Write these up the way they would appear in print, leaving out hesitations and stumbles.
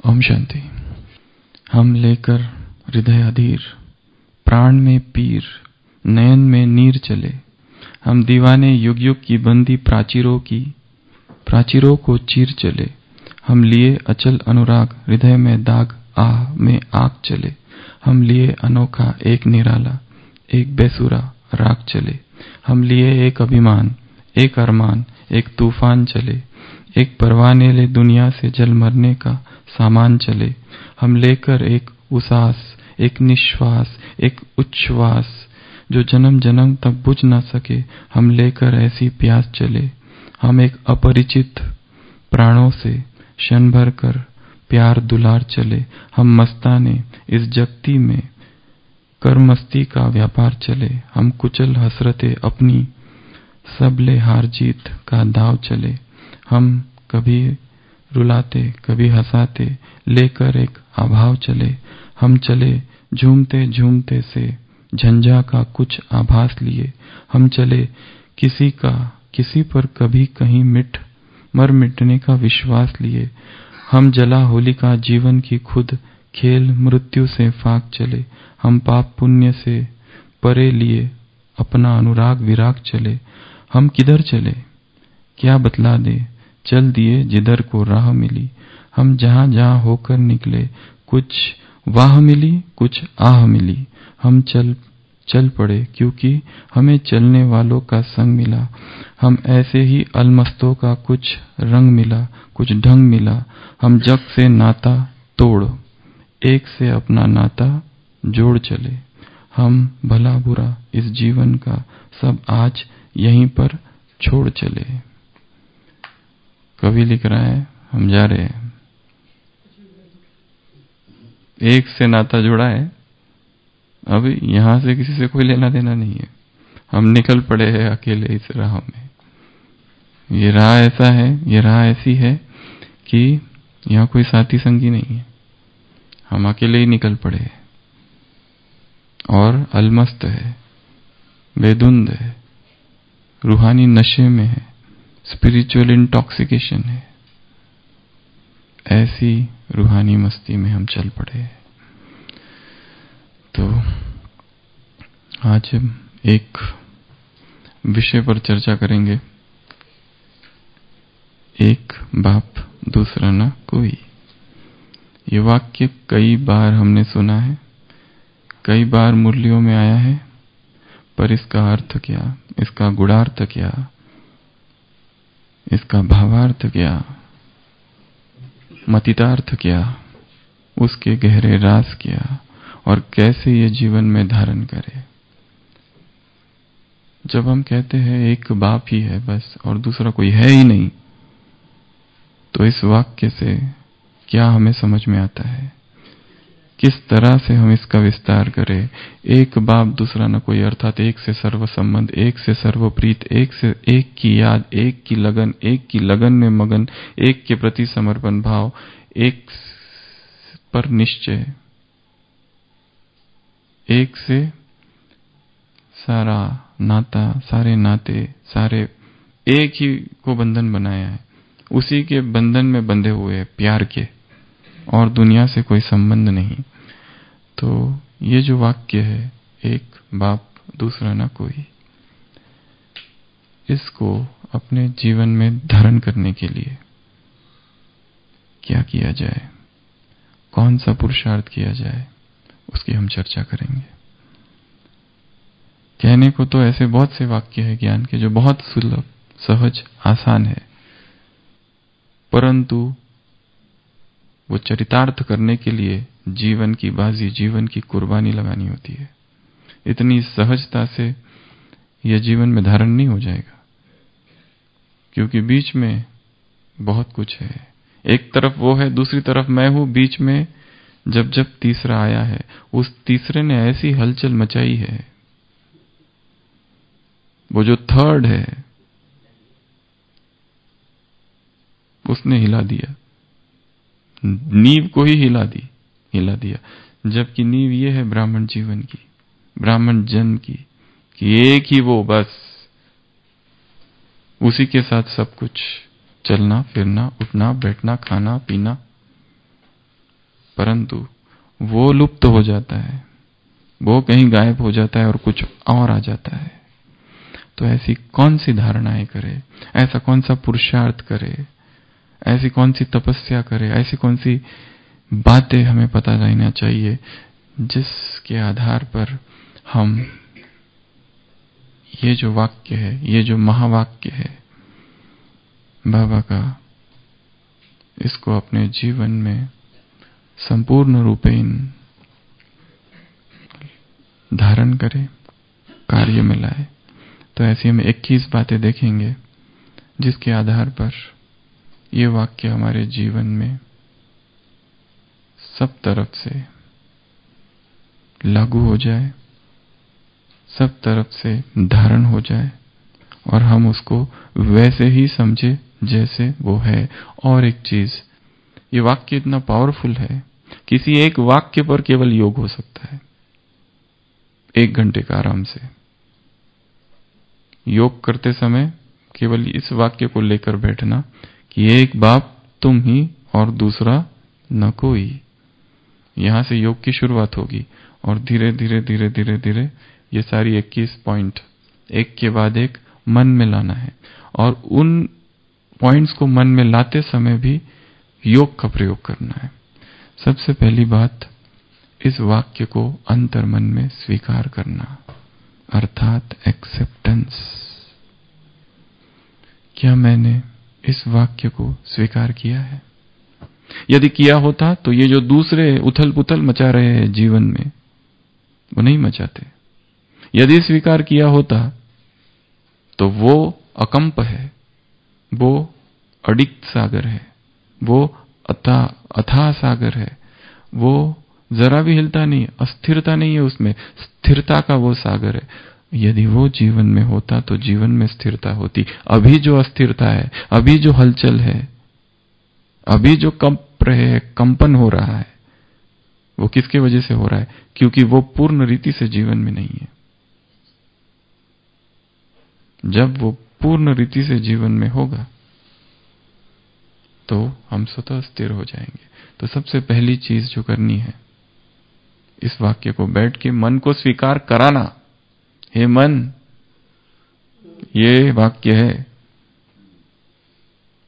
ओम शांति। हम लेकर हृदय अधीर, प्राण में पीर, नयन में नीर चले। हम दीवाने युग युग की बंदी प्राचीरों को चीर चले। हम लिए अचल अनुराग, हृदय में दाग, आह में आग चले। हम लिए अनोखा एक निराला, एक बेसुरा राग चले। हम लिए एक अभिमान, एक अरमान, एक तूफान चले। एक परवाने ले दुनिया से जल मरने का सामान चले। हम लेकर एक उसास, एक निश्वास, एक उच्छ्वास, जो जन्म जन्म तक बुझ न सके। हम लेकर ऐसी प्यास चले। हम एक अपरिचित प्राणों से क्षण भर कर प्यार दुलार चले। हम मस्ताने इस जगती में कर मस्ती का व्यापार चले। हम कुचल हसरते अपनी, सबले हार जीत का दाव चले। हम कभी रुलाते कभी हंसाते, लेकर एक अभाव चले। हम चले झूमते झूमते से झंझा का कुछ आभास लिए। हम चले किसी पर कभी कहीं मर मिटने का विश्वास लिए। हम जला होलिका जीवन की खुद खेल मृत्यु से फाक चले। हम पाप पुण्य से परे लिए अपना अनुराग विराग चले। हम किधर चले क्या बतला दे, चल दिए जिधर को राह मिली। हम जहां जहां होकर निकले, कुछ वाह मिली कुछ आह मिली। हम चल पड़े क्योंकि हमें चलने वालों का संग मिला। हम ऐसे ही अलमस्तों का कुछ रंग मिला, कुछ ढंग मिला। हम जग से नाता तोड़, एक से अपना नाता जोड़ चले। हम भला बुरा इस जीवन का सब आज यहीं पर छोड़ चले। कवि लिख रहा है, हम जा रहे हैं। एक से नाता जुड़ा है, अब यहां से किसी से कोई लेना देना नहीं है। हम निकल पड़े हैं अकेले इस राह में। ये राह ऐसा है, ये राह ऐसी है कि यहां कोई साथी संगी नहीं है। हम अकेले ही निकल पड़े हैं और अलमस्त है, बेधुंद है, रूहानी नशे में है, स्पिरिचुअल इंटॉक्सिकेशन है। ऐसी रूहानी मस्ती में हम चल पड़े हैं। तो आज हम एक विषय पर चर्चा करेंगे, एक बाप दूसरा ना कोई। ये वाक्य कई बार हमने सुना है, कई बार मुरलियों में आया है, पर इसका अर्थ क्या, इसका गुणार्थ क्या, इसका भावार्थ क्या, मतितार्थ क्या, उसके गहरे राज क्या और कैसे ये जीवन में धारण करे। जब हम कहते हैं एक बाप ही है बस और दूसरा कोई है ही नहीं, तो इस वाक्य से क्या हमें समझ में आता है, किस तरह से हम इसका विस्तार करें। एक बाप दूसरा न कोई, अर्थात एक से सर्व संबंध, एक से सर्वप्रीत, एक की याद, एक की लगन में मगन, एक के प्रति समर्पण भाव, एक पर निश्चय, एक से सारा नाता, सारे नाते, सारे एक ही को बंधन बनाया है, उसी के बंधन में बंधे हुए हैं, प्यार के, और दुनिया से कोई संबंध नहीं। तो ये जो वाक्य है, एक बाप दूसरा ना कोई, इसको अपने जीवन में धारण करने के लिए क्या किया जाए, कौन सा पुरुषार्थ किया जाए, उसकी हम चर्चा करेंगे। कहने को तो ऐसे बहुत से वाक्य है ज्ञान के जो बहुत सुलभ, सहज, आसान है, परंतु वो चरितार्थ करने के लिए जीवन की बाजी, जीवन की कुर्बानी लगानी होती है। इतनी सहजता से यह जीवन में धारण नहीं हो जाएगा, क्योंकि बीच में बहुत कुछ है। एक तरफ वो है, दूसरी तरफ मैं हूं, बीच में जब तीसरा आया है, उस तीसरे ने ऐसी हलचल मचाई है, वो जो थर्ड है उसने हिला दिया, नींव को ही हिला दिया। जबकि नींव ये है ब्राह्मण जीवन की, ब्राह्मण जन्म की, कि एक ही वो, बस उसी के साथ सब कुछ, चलना फिरना, उठना बैठना, खाना पीना, परंतु वो लुप्त हो जाता है, वो कहीं गायब हो जाता है और कुछ और आ जाता है। तो ऐसी कौन सी धारणाएं करे, ऐसा कौन सा पुरुषार्थ करे, ऐसी कौन सी तपस्या करे, ऐसी कौन सी बातें हमें पता रहना चाहिए जिसके आधार पर हम ये जो वाक्य है, ये जो महावाक्य है बाबा का, इसको अपने जीवन में संपूर्ण रूपेण धारण करें, कार्य में लाए। तो ऐसी हम 21 बातें देखेंगे जिसके आधार पर ये वाक्य हमारे जीवन में सब तरफ से लागू हो जाए, सब तरफ से धारण हो जाए और हम उसको वैसे ही समझे जैसे वो है। और एक चीज, ये वाक्य इतना पावरफुल है, किसी एक वाक्य पर केवल योग हो सकता है 1 घंटे का आराम से। योग करते समय केवल इस वाक्य को लेकर बैठना कि एक बाप तुम ही और दूसरा न कोई। यहां से योग की शुरुआत होगी और धीरे धीरे धीरे धीरे धीरे ये सारी 21 पॉइंट एक के बाद एक मन में लाना है। और उन पॉइंट्स को मन में लाते समय भी योग का प्रयोग करना है। सबसे पहली बात, इस वाक्य को अंतर मन में स्वीकार करना, अर्थात एक्सेप्टेंस। क्या मैंने इस वाक्य को स्वीकार किया है? यदि किया होता तो ये जो दूसरे उथल पुथल मचा रहे हैं जीवन में, वो नहीं मचाते। यदि स्वीकार किया होता तो वो अकंप है, वो अडिग सागर है, वो अथाह सागर है, वो जरा भी हिलता नहीं, अस्थिरता नहीं है उसमें, स्थिरता का वो सागर है। यदि वो जीवन में होता तो जीवन में स्थिरता होती। अभी जो अस्थिरता है, अभी जो हलचल है, अभी जो कंप रहे है, कंपन हो रहा है, वो किसके वजह से हो रहा है? क्योंकि वो पूर्ण रीति से जीवन में नहीं है। जब वो पूर्ण रीति से जीवन में होगा तो हम स्वतः स्थिर हो जाएंगे। तो सबसे पहली चीज जो करनी है, इस वाक्य को बैठ के मन को स्वीकार कराना। हे मन, ये वाक्य है,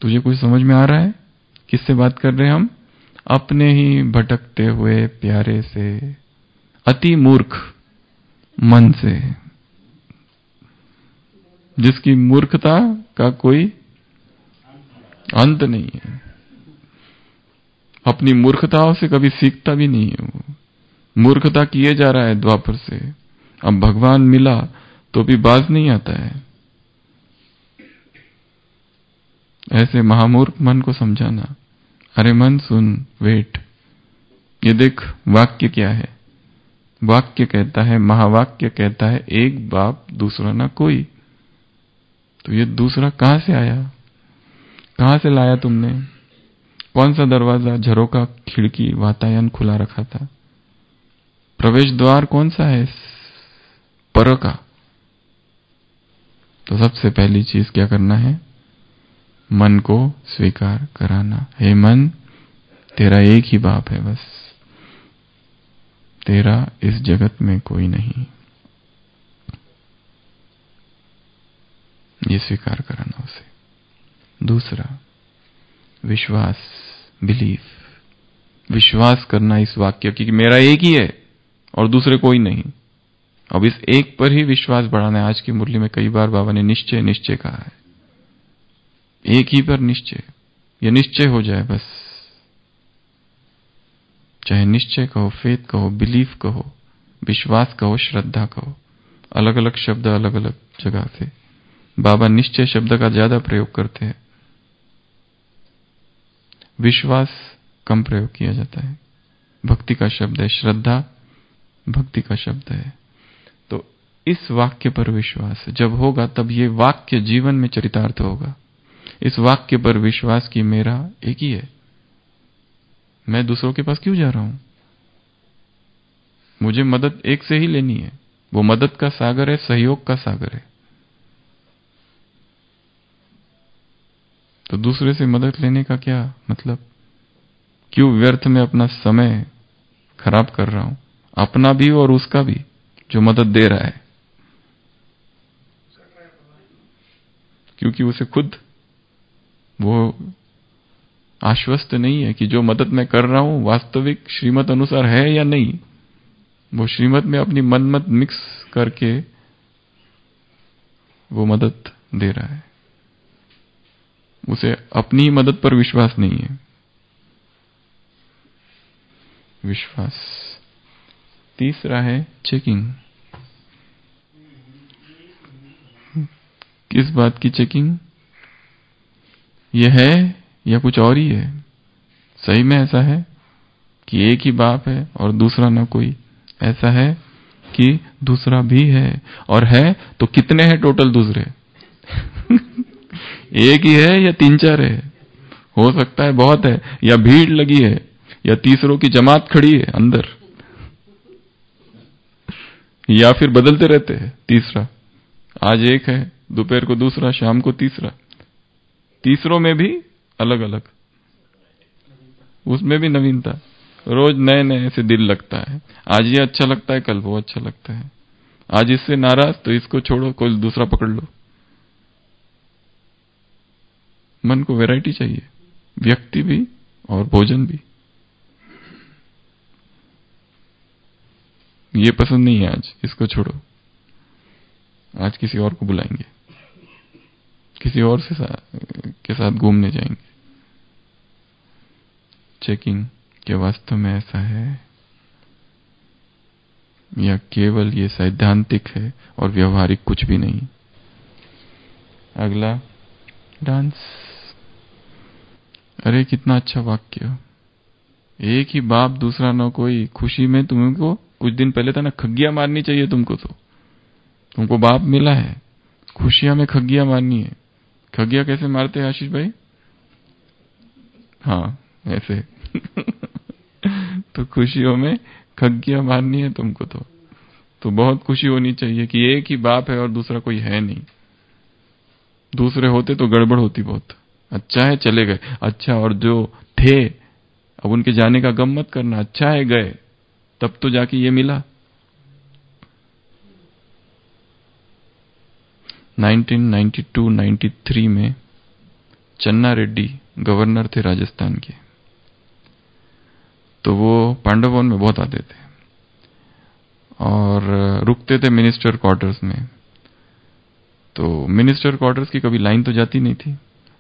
तुझे कुछ समझ में आ रहा है? किससे बात कर रहे हैं हम? अपने ही भटकते हुए प्यारे से, अति मूर्ख मन से, जिसकी मूर्खता का कोई अंत नहीं है, अपनी मूर्खताओं से कभी सीखता भी नहीं है। वो मूर्खता किए जा रहा है द्वापर से, अब भगवान मिला तो भी बाज नहीं आता है। ऐसे महामूर्ख मन को समझाना, अरे मन सुन, वेट, ये देख वाक्य क्या है। वाक्य कहता है, महावाक्य कहता है, एक बाप दूसरा ना कोई। तो ये दूसरा कहां से आया? कहां से लाया तुमने? कौन सा दरवाजा, झरोका, खिड़की, वातायन खुला रखा था? प्रवेश द्वार कौन सा है पर का? तो सबसे पहली चीज क्या करना है? मन को स्वीकार कराना। हे मन, तेरा एक ही बाप है, बस तेरा इस जगत में कोई नहीं। ये स्वीकार कराना उसे। दूसरा, विश्वास, बिलीफ, विश्वास करना इस वाक्य की कि मेरा एक ही है और दूसरे कोई नहीं। अब इस एक पर ही विश्वास बढ़ाना है। आज की मुरली में कई बार बाबा ने निश्चय निश्चय कहा है। एक ही पर निश्चय, ये निश्चय हो जाए बस। चाहे निश्चय कहो, फेथ कहो, बिलीफ कहो, विश्वास कहो, श्रद्धा कहो, अलग अलग शब्द अलग अलग जगह से। बाबा निश्चय शब्द का ज्यादा प्रयोग करते हैं, विश्वास कम प्रयोग किया जाता है। भक्ति का शब्द है, श्रद्धा भक्ति का शब्द है। तो इस वाक्य पर विश्वास जब होगा तब ये वाक्य जीवन में चरितार्थ होगा। इस वाक्य पर विश्वास कि मेरा एक ही है, मैं दूसरों के पास क्यों जा रहा हूं? मुझे मदद एक से ही लेनी है। वो मदद का सागर है, सहयोग का सागर है। तो दूसरे से मदद लेने का क्या मतलब? क्यों व्यर्थ में अपना समय खराब कर रहा हूं, अपना भी और उसका भी जो मदद दे रहा है, क्योंकि उसे खुद वो आश्वस्त नहीं है कि जो मदद मैं कर रहा हूं वास्तविक श्रीमत अनुसार है या नहीं। वो श्रीमत में अपनी मन मत मिक्स करके वो मदद दे रहा है, उसे अपनी मदद पर विश्वास नहीं है। विश्वास। तीसरा है चेकिंग। किस बात की चेकिंग? यह है या कुछ और ही है? सही में ऐसा है कि एक ही बाप है और दूसरा ना कोई? ऐसा है कि दूसरा भी है, और है तो कितने हैं टोटल दूसरे? एक ही है या तीन चार है? हो सकता है बहुत है, या भीड़ लगी है, या तीसरों की जमात खड़ी है अंदर, या फिर बदलते रहते हैं। तीसरा आज एक है, दोपहर को दूसरा, शाम को तीसरा। तीसरों में भी अलग अलग, उसमें भी नवीनता, रोज नए नए से दिल लगता है। आज ये अच्छा लगता है, कल वो अच्छा लगता है। आज इससे नाराज तो इसको छोड़ो, कोई दूसरा पकड़ लो। मन को वैरायटी चाहिए, व्यक्ति भी और भोजन भी। ये पसंद नहीं है आज, इसको छोड़ो, आज किसी और को बुलाएंगे, किसी और से के साथ घूमने जाएंगे। चेकिंग क्या वास्तव में ऐसा है या केवल ये सैद्धांतिक है और व्यवहारिक कुछ भी नहीं? अगला डांस। अरे कितना अच्छा वाक्य। एक ही बाप दूसरा न कोई। खुशी में तुमको कुछ दिन पहले था ना, खग्गियां मारनी चाहिए तुमको। तो तुमको बाप मिला है, खुशियां में खग्गियां मारनी है। खग्गियां कैसे मारते हैं आशीष भाई? हाँ ऐसे। तो खुशियों में खग्गियां मारनी है तुमको। तो बहुत खुशी होनी चाहिए कि एक ही बाप है और दूसरा कोई है नहीं। दूसरे होते तो गड़बड़ होती बहुत। अच्छा है चले गए, अच्छा, और जो थे अब उनके जाने का गम मत करना। अच्छा है गए, तब तो जाके ये मिला। 1992-93 में चन्ना रेड्डी गवर्नर थे राजस्थान के। तो वो पांडववन में बहुत आते थे और रुकते थे मिनिस्टर क्वार्टर्स में। तो मिनिस्टर क्वार्टर्स की कभी लाइन तो जाती नहीं थी।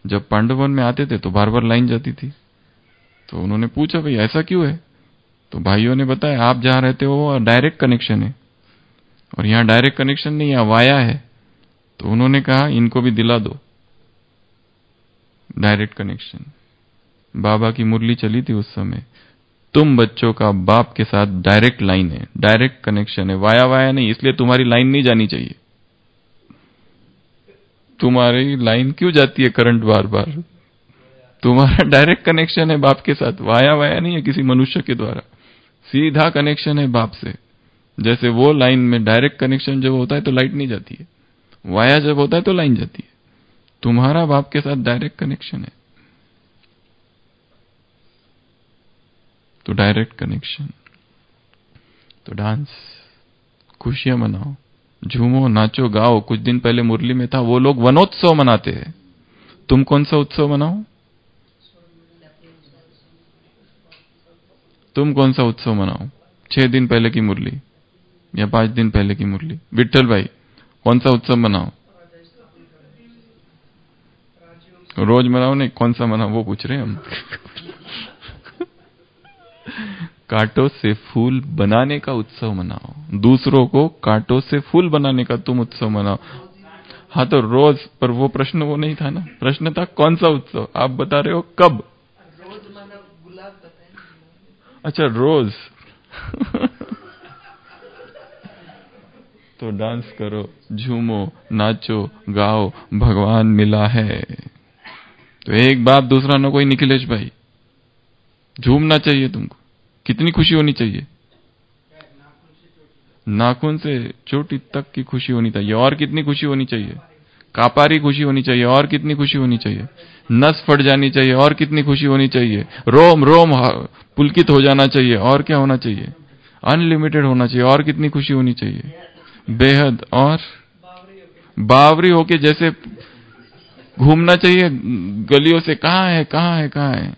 जब पांडववन में आते थे तो बार बार लाइन जाती थी। तो उन्होंने पूछा भाई ऐसा क्यों है? तो भाइयों ने बताया आप जहां रहते हो डायरेक्ट कनेक्शन है और यहां डायरेक्ट कनेक्शन नहीं, यहां वाया है। तो उन्होंने कहा इनको भी दिला दो डायरेक्ट कनेक्शन। बाबा की मुरली चली थी उस समय, तुम बच्चों का बाप के साथ डायरेक्ट लाइन है, डायरेक्ट कनेक्शन है, वाया वाया नहीं। इसलिए तुम्हारी लाइन नहीं जानी चाहिए। तुम्हारी लाइन क्यों जाती है करंट बार बार? तुम्हारा डायरेक्ट कनेक्शन है बाप के साथ, वाया वाया नहीं है किसी मनुष्य के द्वारा। सीधा कनेक्शन है बाप से। जैसे वो लाइन में डायरेक्ट कनेक्शन जब होता है तो लाइट नहीं जाती है, वाया जब होता है तो लाइन जाती है। तुम्हारा बाप के साथ डायरेक्ट कनेक्शन है, तो डायरेक्ट कनेक्शन। तो डांस, खुशियां मनाओ, झूमो, नाचो, गाओ। कुछ दिन पहले मुरली में था, वो लोग वनोत्सव मनाते हैं। तुम कौन सा उत्सव मनाओ? तुम कौन सा उत्सव मनाओ? 6 दिन पहले की मुरली या 5 दिन पहले की मुरली? विठल भाई कौन सा उत्सव मनाओ? रोज मनाओ नहीं, कौन सा मनाओ वो पूछ रहे हैं हम। कांटों से फूल बनाने का उत्सव मनाओ। दूसरों को कांटों से फूल बनाने का तुम उत्सव मनाओ। हाँ तो रोज, पर वो प्रश्न वो नहीं था ना। प्रश्न था कौन सा उत्सव। आप बता रहे हो कब? अच्छा रोज। तो डांस करो, झूमो, नाचो, गाओ, भगवान मिला है। तो एक बाप दूसरा न कोई। निखिलेश भाई झूमना चाहिए तुमको। कितनी खुशी होनी चाहिए? नाखून से चोटी तक की खुशी होनी चाहिए। और कितनी खुशी होनी चाहिए? कापारी खुशी होनी चाहिए, और कितनी खुशी होनी चाहिए? नस फट जानी चाहिए, और कितनी खुशी होनी चाहिए? रोम रोम पुलकित हो जाना चाहिए, और क्या होना चाहिए? अनलिमिटेड होना चाहिए, और कितनी खुशी होनी चाहिए? बेहद और बावरी होके जैसे घूमना चाहिए गलियों से, कहां है कहां है कहां है,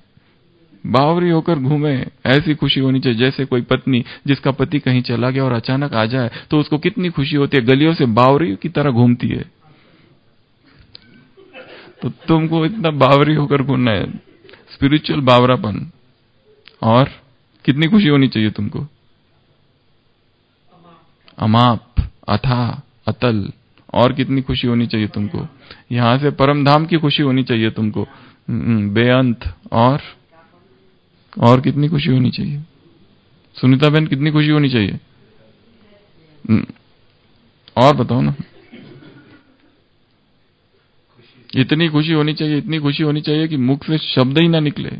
बावरी होकर घूमे, ऐसी खुशी होनी चाहिए। जैसे कोई पत्नी जिसका पति कहीं चला गया और अचानक आ जाए तो उसको कितनी खुशी होती है, गलियों से बावरी की तरह घूमती है। तो तुमको इतना बावरी होकर घूमना है, स्पिरिचुअल बावरापन। और कितनी खुशी होनी चाहिए तुमको? अमाप, अथाह, अतल। और कितनी खुशी होनी चाहिए तुमको? यहां से परम धाम की खुशी होनी चाहिए तुमको, बेअंत। और कितनी खुशी होनी चाहिए? सुनीता बहन, कितनी खुशी होनी चाहिए? और बताओ ना। इतनी खुशी होनी चाहिए, इतनी खुशी होनी चाहिए कि मुख से शब्द ही ना निकले।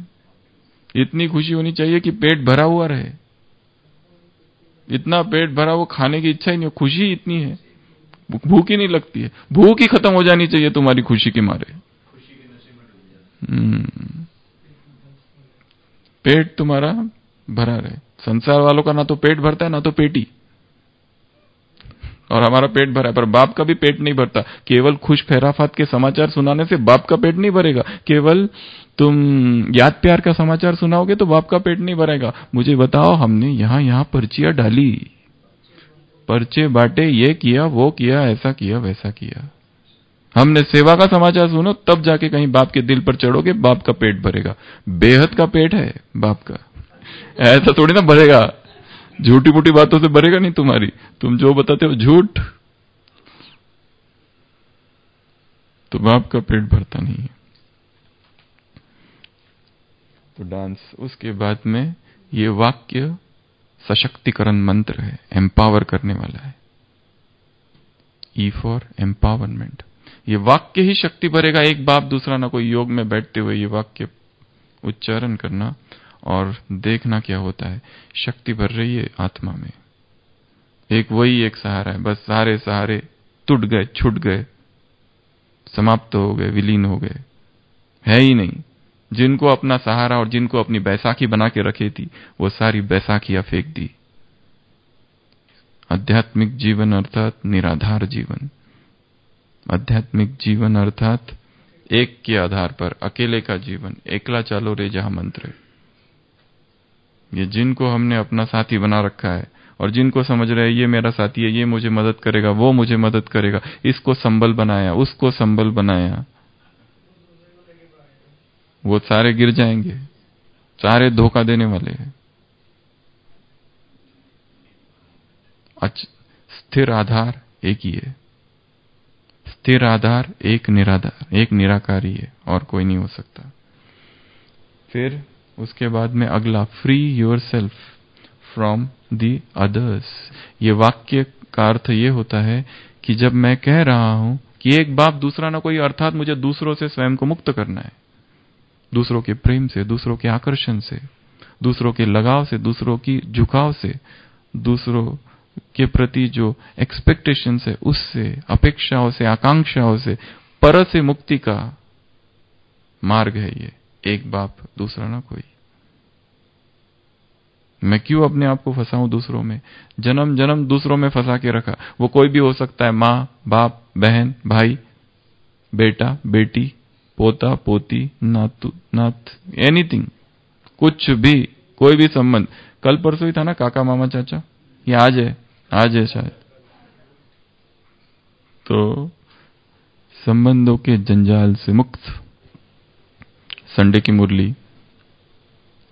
इतनी खुशी होनी चाहिए कि पेट भरा हुआ रहे। इतना पेट भरा, वो खाने की इच्छा ही नहीं हो, खुशी इतनी है, भूख ही नहीं लगती है। भूख ही खत्म हो जानी चाहिए तुम्हारी खुशी के मारे। पेट तुम्हारा भरा रहे। संसार वालों का ना तो पेट भरता है ना तो पेटी, और हमारा पेट भरा है। पर बाप का भी पेट नहीं भरता। केवल खुश खैराफात के समाचार सुनाने से बाप का पेट नहीं भरेगा। केवल तुम याद प्यार का समाचार सुनाओगे तो बाप का पेट नहीं भरेगा। मुझे बताओ, हमने यहां पर्चियां डाली, पर्चे बांटे, ये किया वो किया, ऐसा किया वैसा किया। हमने सेवा का समाचार सुनो, तब जाके कहीं बाप के दिल पर चढ़ोगे, बाप का पेट भरेगा। बेहद का पेट है बाप का, ऐसा थोड़ी ना भरेगा। झूठी मूठी बातों से भरेगा नहीं तुम्हारी। तुम जो बताते हो झूठ, तो बाप का पेट भरता नहीं है। तो डांस। उसके बाद में ये वाक्य सशक्तिकरण मंत्र है, एम्पावर करने वाला है। E for empowerment. ये वाक्य ही शक्ति भरेगा। एक बाप दूसरा ना, कोई योग में बैठते हुए ये वाक्य उच्चारण करना और देखना क्या होता है। शक्ति भर रही है आत्मा में। एक वही एक सहारा है, बस सारे सहारे टूट गए, छूट गए, समाप्त हो गए, विलीन हो गए, है ही नहीं। जिनको अपना सहारा और जिनको अपनी बैसाखी बना के रखी थी, वो सारी बैसाखियां फेंक दी। आध्यात्मिक जीवन अर्थात निराधार जीवन। आध्यात्मिक जीवन अर्थात एक के आधार पर अकेले का जीवन। एकला चालो रे जहां मंत्र। ये जिनको हमने अपना साथी बना रखा है और जिनको समझ रहे हैं ये मेरा साथी है, ये मुझे मदद करेगा, वो मुझे मदद करेगा, इसको संबल बनाया, उसको संबल बनाया, वो सारे गिर जाएंगे, सारे धोखा देने वाले हैं। स्थिर आधार एक ही है। स्थिर आधार एक निराधार, एक निराकारी है, और कोई नहीं हो सकता। फिर उसके बाद में अगला, free your self from the others. ये वाक्य का अर्थ ये होता है कि जब मैं कह रहा हूं कि एक बाप दूसरा ना कोई, अर्थात मुझे दूसरों से स्वयं को मुक्त करना है। दूसरों के प्रेम से, दूसरों के आकर्षण से, दूसरों के लगाव से, दूसरों की झुकाव से, दूसरों के प्रति जो एक्सपेक्टेशन है उससे, अपेक्षाओं से, आकांक्षाओं से, पर से मुक्ति का मार्ग है ये। एक बाप दूसरा ना कोई। मैं क्यों अपने आप को फंसाऊं दूसरों में? जन्म जन्म दूसरों में फंसा के रखा। वो कोई भी हो सकता है, माँ बाप, बहन भाई, बेटा बेटी, पोता पोती, नातू नात, एनीथिंग, कुछ भी, कोई भी संबंध। कल परसों ही था ना काका मामा चाचा, ये आज है शायद। तो संबंधों के जंजाल से मुक्त। संडे की मुरली,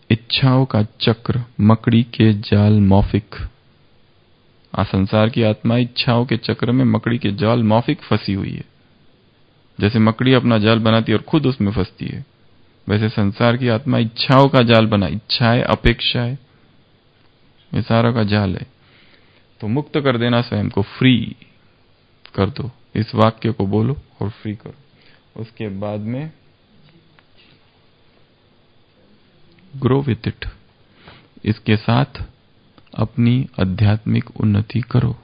इच्छाओं का चक्र, मकड़ी के जाल मौफिक। संसार की आत्मा इच्छाओं के चक्र में, मकड़ी के जाल मौफिक फंसी हुई है। जैसे मकड़ी अपना जाल बनाती है और खुद उसमें फंसती है, वैसे संसार की आत्मा इच्छाओं का जाल बना, इच्छाएं, अपेक्षाएं, ये सारा का जाल है। तो मुक्त कर देना स्वयं को, फ्री कर दो। इस वाक्य को बोलो और फ्री करो। उसके बाद में ग्रो विथ इट। इसके साथ अपनी आध्यात्मिक उन्नति करो।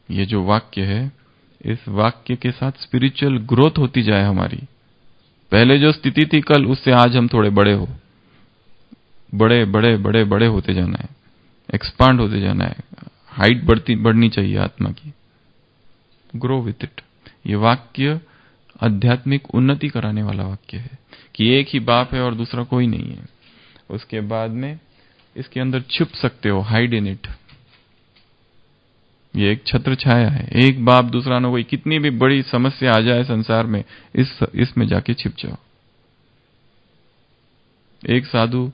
ये जो वाक्य है, इस वाक्य के साथ स्पिरिचुअल ग्रोथ होती जाए हमारी। पहले जो स्थिति थी कल, उससे आज हम थोड़े बड़े हो, बड़े बड़े बड़े बड़े होते जाना है, एक्सपांड होते जाना है, हाइट बढ़नी चाहिए आत्मा की। Grow with it. ये वाक्य आध्यात्मिक उन्नति कराने वाला वाक्य है कि एक ही बाप है और दूसरा कोई नहीं है। उसके बाद में इसके अंदर छुप सकते हो, हाइड इन इट। ये एक छत्र छाया है, एक बाप दूसरा ना कोई। कितनी भी बड़ी समस्या आ जाए संसार में, इसमें जाके छिप जाओ। एक साधु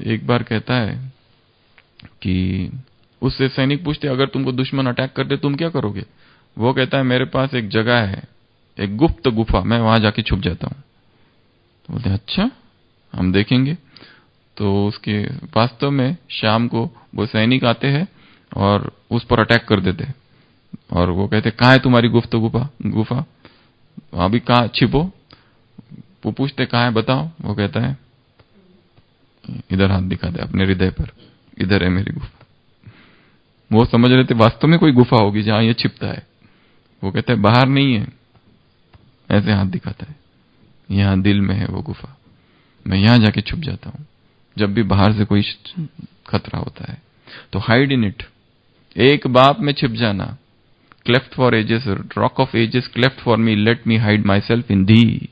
एक बार कहता है कि उससे सैनिक पूछते, अगर तुमको दुश्मन अटैक कर दे तुम क्या करोगे? वो कहता है, मेरे पास एक जगह है, एक गुप्त गुफा, मैं वहां जाके छुप जाता हूं। तो बोलते अच्छा, हम देखेंगे। तो उसके वास्तव में शाम को वो सैनिक आते हैं और उस पर अटैक कर देते हैं। और वो कहते, कहाँ है तुम्हारी गुप्त गुफा? अभी कहाँ छिपो? वो पूछते, कहाँ है बताओ? वो कहता है, इधर हाथ दिखा दे अपने हृदय पर, इधर है मेरी गुफा। वो समझ रहे थे वास्तव में कोई गुफा होगी जहां ये छिपता है। वो कहता है बाहर नहीं है, ऐसे हाथ दिखाता है, यहां दिल में है वो गुफा, मैं यहां जाके छुप जाता हूं जब भी बाहर से कोई खतरा होता है। तो हाइड इन इट। एक बाप में छिप जाना। Cleft for ages, rock of ages cleft for me, let me hide myself in thee.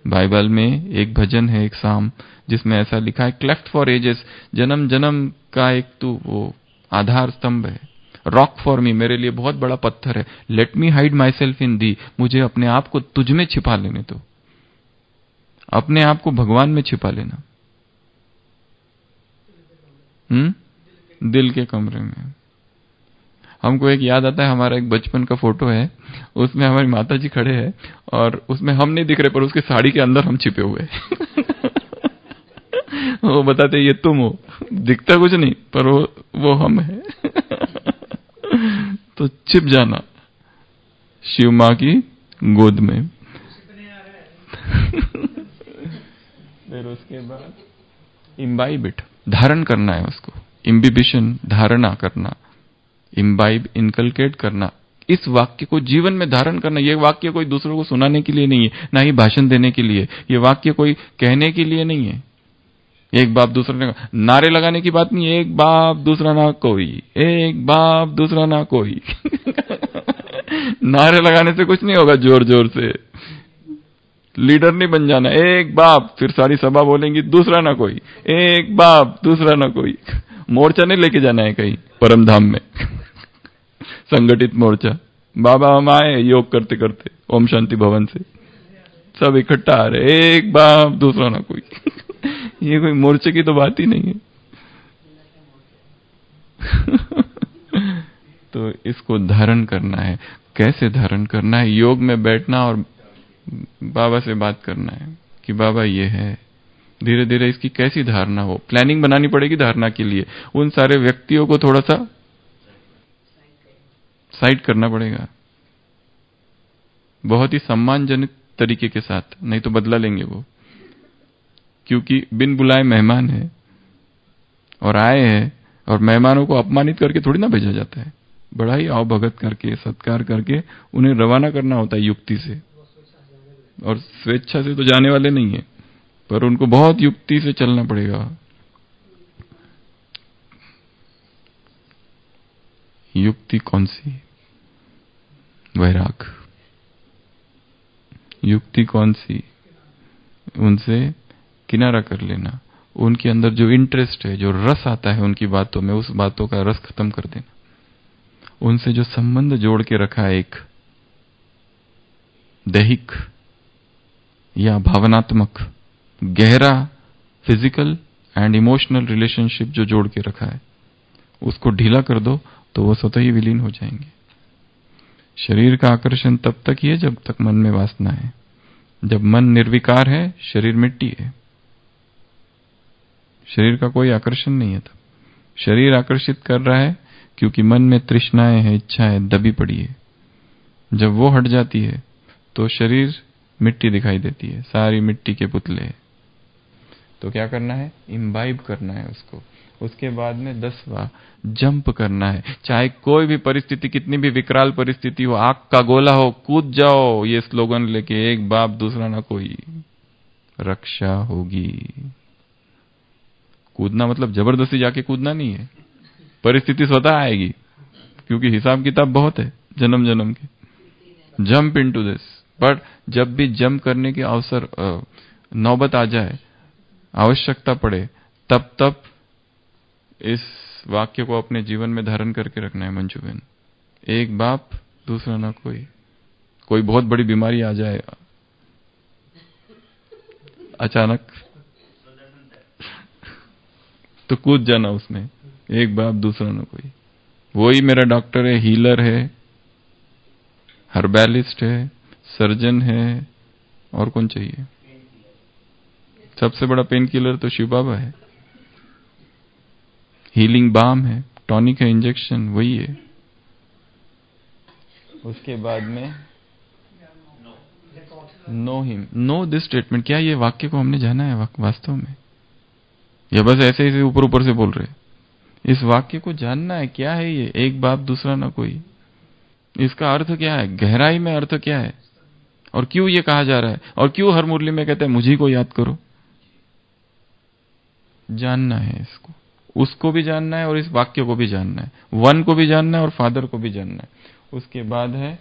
Bible में एक भजन है, एक साम, जिसमें ऐसा लिखा है, क्लेफ्ट फॉर एजेस, जन्म जन्म का एक तो वो आधार स्तंभ है। रॉक फॉर मी, मेरे लिए बहुत बड़ा पत्थर है। Let me hide myself in the, मुझे अपने आप को तुझ में छिपा लेने दो। अपने आप को भगवान में छिपा लेना। दिल के कमरे में। हमको एक याद आता है, हमारा एक बचपन का फोटो है, उसमें हमारी माता जी खड़े हैं और उसमें हम नहीं दिख रहे, पर उसके साड़ी के अंदर हम छिपे हुए वो बताते ये तुम हो, दिखता कुछ नहीं पर वो हम है तो छिप जाना शिव मां की गोद में। फिर उसके बाद इम्बाइब इट, धारण करना है उसको। इम्बिबिशन, धारणा करना, इम्बाइब, इनकलकेट करना, इस वाक्य को जीवन में धारण करना। ये वाक्य कोई दूसरों को सुनाने के लिए नहीं है, ना ही भाषण देने के लिए। ये वाक्य कोई कहने के लिए नहीं है। एक बाप दूसरा ने, नारे लगाने की बात नहीं है, एक बाप दूसरा ना कोई, एक बाप दूसरा ना कोई नारे लगाने से कुछ नहीं होगा, जोर जोर से लीडर नहीं बन जाना। एक बाप, फिर सारी सभा बोलेंगी दूसरा ना कोई, एक बाप दूसरा ना कोई। मोर्चा नहीं लेके जाना है कहीं परम धाम में संगठित मोर्चा। बाबा हम आए योग करते करते ओम शांति भवन से, सब इकट्ठा आ रहे, एक बाप दूसरा ना कोई ये कोई मोर्चे की तो बात ही नहीं है तो इसको धारण करना है। कैसे धारण करना है? योग में बैठना और बाबा से बात करना है कि बाबा ये है। धीरे धीरे इसकी कैसी धारणा हो, प्लानिंग बनानी पड़ेगी धारणा के लिए। उन सारे व्यक्तियों को थोड़ा सा साइड करना पड़ेगा, बहुत ही सम्मानजनक तरीके के साथ, नहीं तो बदला लेंगे वो। क्योंकि बिन बुलाए मेहमान है और आए हैं, और मेहमानों को अपमानित करके थोड़ी ना भेजा जाता है। बड़ा ही आओ भगत करके, सत्कार करके उन्हें रवाना करना होता है युक्ति से। और स्वेच्छा से तो जाने वाले नहीं है, पर उनको बहुत युक्ति से चलना पड़ेगा। युक्ति कौन सी? वैराग। युक्ति कौन सी? उनसे किनारा कर लेना। उनके अंदर जो इंटरेस्ट है, जो रस आता है उनकी बातों में, उस बातों का रस खत्म कर देना। उनसे जो संबंध जोड़ के रखा है, एक दैहिक या भावनात्मक, गहरा फिजिकल एंड इमोशनल रिलेशनशिप जो जोड़ के रखा है, उसको ढीला कर दो तो वो स्वतः ही विलीन हो जाएंगे। शरीर का आकर्षण तब तक ही है जब तक मन में वासना है। जब मन निर्विकार है, शरीर मिट्टी है, शरीर का कोई आकर्षण नहीं है। तब शरीर आकर्षित कर रहा है क्योंकि मन में तृष्णाएं हैं, इच्छाएं दबी पड़ी है। जब वो हट जाती है तो शरीर मिट्टी दिखाई देती है, सारी मिट्टी के पुतले। तो क्या करना है? इम्बाइब करना है उसको। उसके बाद में 10वां जंप करना है। चाहे कोई भी परिस्थिति, कितनी भी विकराल परिस्थिति हो, आग का गोला हो, कूद जाओ, ये स्लोगन लेके, एक बाप दूसरा ना कोई, रक्षा होगी। कूदना मतलब जबरदस्ती जाके कूदना नहीं है, परिस्थिति स्वतः आएगी, क्योंकि हिसाब किताब बहुत है जन्म जन्म के। Jump into this. बट जब भी जंप करने की अवसर नौबत आ जाए, आवश्यकता पड़े, तब तब इस वाक्य को अपने जीवन में धारण करके रखना है मंजू बहन। एक बाप दूसरा ना कोई। कोई बहुत बड़ी बीमारी आ जाए अचानक, तो कूद जाना उसमें, एक बाप दूसरा ना कोई। वही मेरा डॉक्टर है, हीलर है, हर्बैलिस्ट है, सर्जन है, और कौन चाहिए? सबसे बड़ा पेन किलर तो शिव बाबा है, हीलिंग बाम है, टॉनिक है, इंजेक्शन वही है। उसके बाद में know him, know this statement. क्या ये वाक्य को हमने जाना है वास्तव में, या बस ऐसे ही ऊपर ऊपर से बोल रहे? इस वाक्य को जानना है, क्या है ये एक बाप दूसरा ना कोई। इसका अर्थ क्या है, गहराई में अर्थ क्या है, और क्यों ये कहा जा रहा है, और क्यों हर मुरली में कहते हैं मुझी को याद करो। जानना है इसको, उसको भी जानना है और इस वाक्य को भी जानना है, वन को भी जानना है और फादर को भी जानना है। उसके बाद है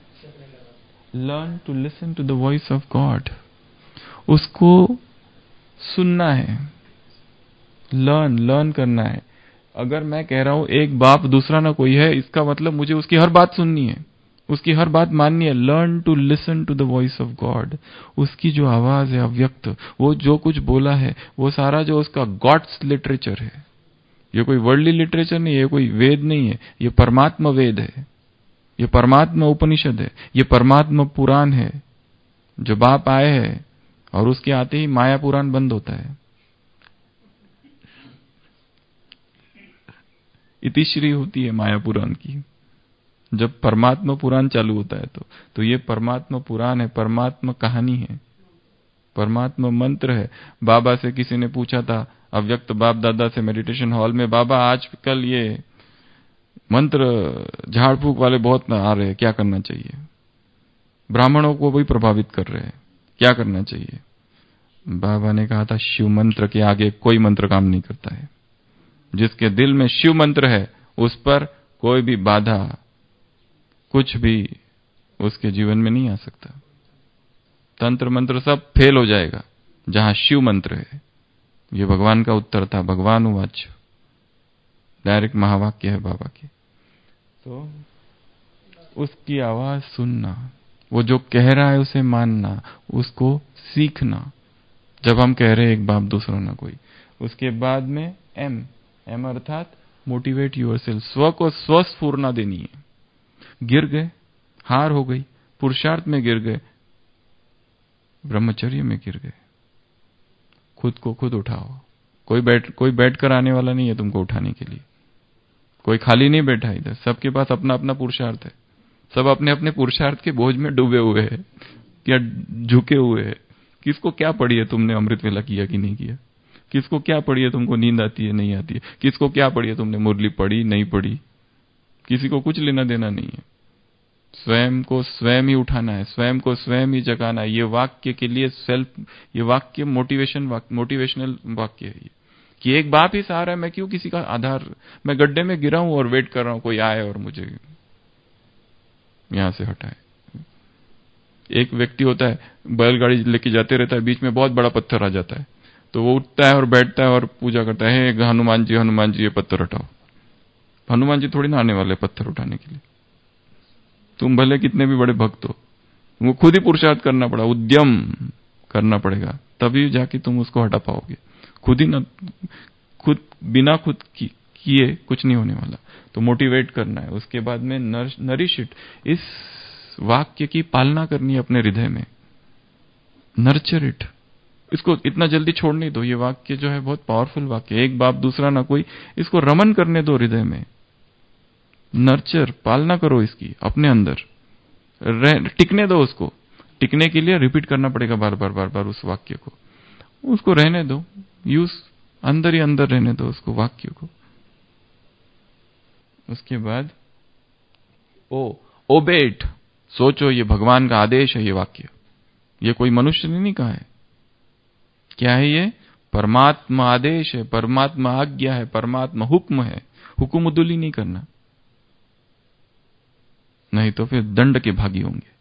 learn to listen to the voice of God. उसको सुनना है, लर्न करना है। अगर मैं कह रहा हूं एक बाप दूसरा ना कोई है, इसका मतलब मुझे उसकी हर बात सुननी है, उसकी हर बात माननी है। Learn to listen to the voice of God. उसकी जो आवाज है अव्यक्त, वो जो कुछ बोला है, वो सारा जो उसका गॉड्स लिटरेचर है। ये कोई वर्ल्डली लिटरेचर नहीं है, कोई वेद नहीं है, ये परमात्मा वेद है, ये परमात्मा उपनिषद है, ये परमात्मा पुराण है। जो बाप आए हैं और उसके आते ही माया पुराण बंद होता है। इतिश्री होती है माया पुराण की, जब परमात्मा पुराण चालू होता है तो ये परमात्मा पुराण है, परमात्मा कहानी है, परमात्मा मंत्र है। बाबा से किसी ने पूछा था, अव्यक्त बाप दादा से मेडिटेशन हॉल में, बाबा आजकल ये मंत्र झाड़ फूक वाले बहुत आ रहे हैं, क्या करना चाहिए? ब्राह्मणों को भी प्रभावित कर रहे हैं, क्या करना चाहिए? बाबा ने कहा था, शिव मंत्र के आगे कोई मंत्र काम नहीं करता है। जिसके दिल में शिव मंत्र है, उस पर कोई भी बाधा, कुछ भी उसके जीवन में नहीं आ सकता। तंत्र मंत्र सब फेल हो जाएगा जहां शिव मंत्र है। ये भगवान का उत्तर था, भगवान उवाच, डायरेक्ट महावाक्य है बाबा की। तो उसकी आवाज सुनना, वो जो कह रहा है उसे मानना, उसको सीखना। जब हम कह रहे हैं एक बाप दूसरा ना कोई। उसके बाद में एम अर्थात मोटिवेट यूरसेल्फ। स्व को स्वस्फूर्णा देनी है। गिर गए, हार हो गई, पुरुषार्थ में गिर गए, ब्रह्मचर्य में गिर गए, खुद को खुद उठाओ। कोई बैठ कर आने वाला नहीं है तुमको उठाने के लिए, कोई खाली नहीं बैठा इधर, सबके पास अपना अपना पुरुषार्थ है। सब अपने अपने पुरुषार्थ के बोझ में डूबे हुए हैं या झुके हुए हैं। किसको क्या पड़ी है तुमने अमृत वेला किया कि नहीं किया? किसको क्या पड़ी है तुमको नींद आती है नहीं आती है? किसको क्या पड़ी है तुमने मुरली पढ़ी नहीं पढ़ी? किसी को कुछ लेना देना नहीं है। स्वयं को स्वयं ही उठाना है, स्वयं को स्वयं ही जगाना है। ये वाक्य के लिए ये वाक्य मोटिवेशनल वाक्य है ये, कि एक बाप ही सहारा है, मैं क्यों किसी का आधार, मैं गड्ढे में गिरा हूं और वेट कर रहा हूं कोई आए और मुझे यहां से हटाए। एक व्यक्ति होता है, बैलगाड़ी लेके जाते रहता है, बीच में बहुत बड़ा पत्थर आ जाता है, तो वो उठता है और बैठता है और पूजा करता है, हनुमान जी ये पत्थर हटाओ। हनुमान जी थोड़ी ना आने वाले पत्थर उठाने के लिए। तुम भले कितने भी बड़े भक्त हो, तुमको खुद ही पुरुषार्थ करना पड़ा, उद्यम करना पड़ेगा, तभी जाके तुम उसको हटा पाओगे। बिना खुद किए कुछ नहीं होने वाला। तो मोटिवेट करना है। उसके बाद में नरिश इट, इस वाक्य की पालना करनी है अपने हृदय में। नर्चर इट, इसको इतना जल्दी छोड़ नहीं दो। ये वाक्य जो है बहुत पावरफुल वाक्य, एक बाप दूसरा ना कोई, इसको रमन करने दो हृदय में। नर्चर, पालना करो इसकी अपने अंदर, टिकने दो उसको। टिकने के लिए रिपीट करना पड़ेगा बार बार उस वाक्य को। उसको रहने दो, यूज अंदर ही अंदर रहने दो उसको, वाक्य को। उसके बाद ओबेट, सोचो ये भगवान का आदेश है, ये वाक्य, ये कोई मनुष्य ने नहीं कहा है। क्या है ये? परमात्मा आदेश है, परमात्मा आज्ञा है, परमात्मा हुक्म है। हुक्म उदुली नहीं करना, नहीं तो फिर दंड के भागी होंगे।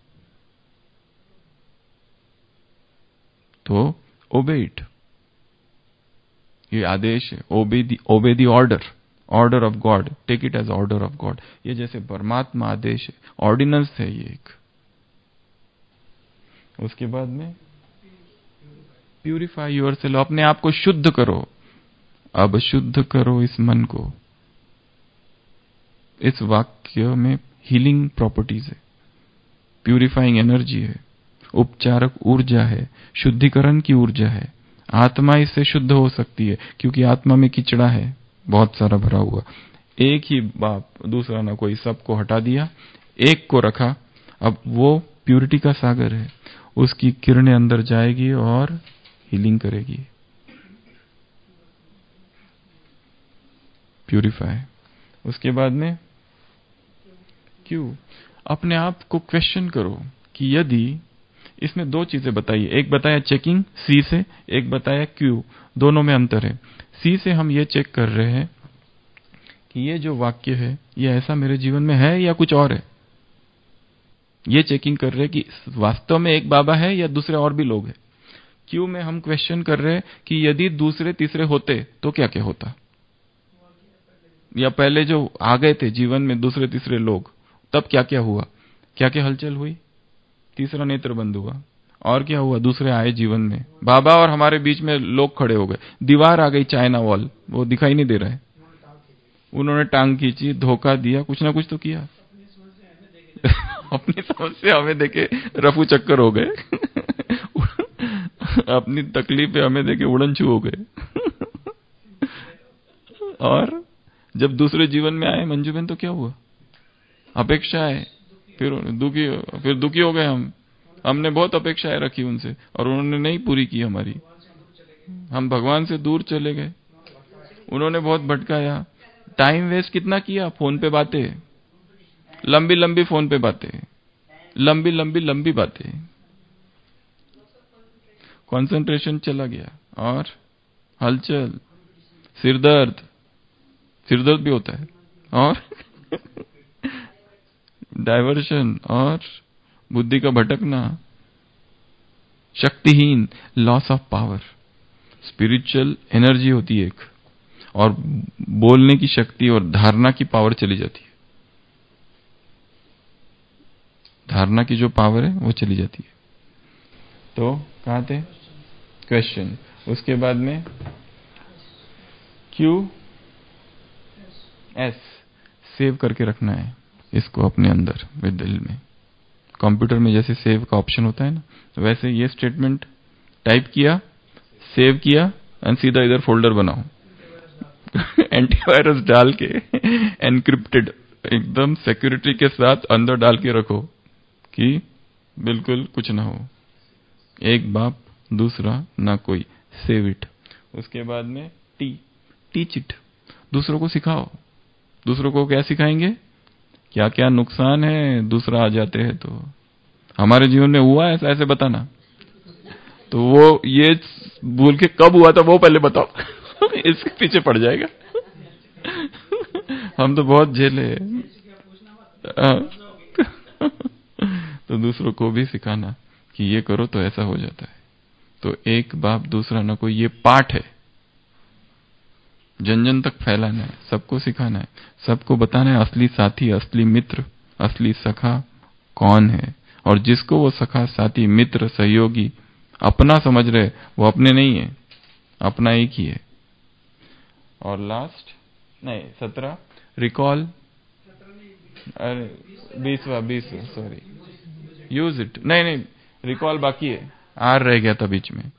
तो ओबे इट, ये आदेश है। Obey the order of God, take it as order of God. ये जैसे परमात्मा आदेश है, ऑर्डिनेंस है ये एक। उसके बाद में प्यूरिफाई योरसेल्फ, अपने आप को शुद्ध करो। अब शुद्ध करो इस मन को। इस वाक्य में हीलिंग प्रॉपर्टीज है, प्यूरिफाइंग एनर्जी है, उपचारक ऊर्जा है, शुद्धिकरण की ऊर्जा है। आत्मा इससे शुद्ध हो सकती है, क्योंकि आत्मा में कीचड़ा है बहुत सारा भरा हुआ। एक ही बाप, दूसरा ना कोई, सबको हटा दिया, एक को रखा। अब वो प्यूरिटी का सागर है, उसकी किरणें अंदर जाएगी और हीलिंग करेगी, प्यूरिफाई। उसके बाद में क्यों, अपने आप को क्वेश्चन करो कि यदि, इसमें दो चीजें बताई, एक बताया चेकिंग सी से, एक बताया क्यू, दोनों में अंतर है। सी से हम ये चेक कर रहे हैं कि ये जो वाक्य है ये ऐसा मेरे जीवन में है या कुछ और है। ये चेकिंग कर रहे हैं कि वास्तव में एक बाबा है या दूसरे और भी लोग हैं। क्यू में हम क्वेश्चन कर रहे हैं कि यदि दूसरे तीसरे होते तो क्या क्या होता, या पहले जो आ गए थे जीवन में दूसरे तीसरे लोग, तब क्या क्या हुआ, क्या क्या हलचल हुई, तीसरा नेत्र बंद हुआ, और क्या हुआ, दूसरे आए जीवन में, बाबा और हमारे बीच में लोग खड़े हो गए, दीवार आ गई, चाइना वॉल, वो दिखाई नहीं दे रहा है, उन्होंने टांग खींची, धोखा दिया, कुछ ना कुछ तो किया। अपनी समस्या हमें देखे रफू चक्कर हो गए, अपनी तकलीफें हमें देखे उड़न छू हो गए। और जब दूसरे जीवन में आए मंजू बहन, तो क्या हुआ, अपेक्षा है, फिर दुखी हो गए हम। हमने बहुत अपेक्षाएं रखी उनसे और उन्होंने नहीं पूरी की हमारी, हम भगवान से दूर चले गए, उन्होंने बहुत भटकाया, टाइम वेस्ट कितना किया, फोन पे बातें, लंबी लंबी फोन पे बातें, लंबी लंबी लंबी बातें, कंसंट्रेशन चला गया, और हलचल, सिरदर्द भी होता है, और डाइवर्शन, और बुद्धि का भटकना, शक्तिहीन, loss of power. Spiritual energy होती है एक, और बोलने की शक्ति और धारणा की पावर चली जाती है, धारणा की जो पावर है वो चली जाती है। तो कहाँ थे, क्वेश्चन। उसके बाद में क्यू एस, सेव करके रखना है इसको अपने अंदर विद दिल में। कंप्यूटर में जैसे सेव का ऑप्शन होता है ना, वैसे ये स्टेटमेंट टाइप किया, सेव किया, एंड सीधा इधर फोल्डर बनाओ। एंटीवायरस डाल के एनक्रिप्टेड, एकदम सिक्योरिटी के साथ अंदर डाल के रखो कि बिल्कुल कुछ ना हो, एक बाप दूसरा ना कोई, सेव इट। उसके बाद में टीच इट, दूसरों को सिखाओ। दूसरों को क्या सिखाएंगे, क्या क्या नुकसान है दूसरा आ जाते हैं तो, हमारे जीवन में हुआ ऐसा, ऐसे बताना, तो वो ये भूल के कब हुआ था वो पहले बताओ। इसके पीछे पड़ जाएगा। हम तो बहुत झेले। तो दूसरों को भी सिखाना कि ये करो तो ऐसा हो जाता है। तो एक बाप दूसरा ना कोई, ये पाठ है, जन जन तक फैलाना है, सबको सिखाना है, सबको बताना है असली साथी, असली मित्र, असली सखा कौन है। और जिसको वो सखा, साथी, मित्र, सहयोगी अपना समझ रहे, वो अपने नहीं है, अपना एक ही है। और लास्ट नहीं 17 रिकॉल, अरे 20वां सॉरी, यूज इट, नहीं रिकॉल बाकी है, आर रह गया था बीच में,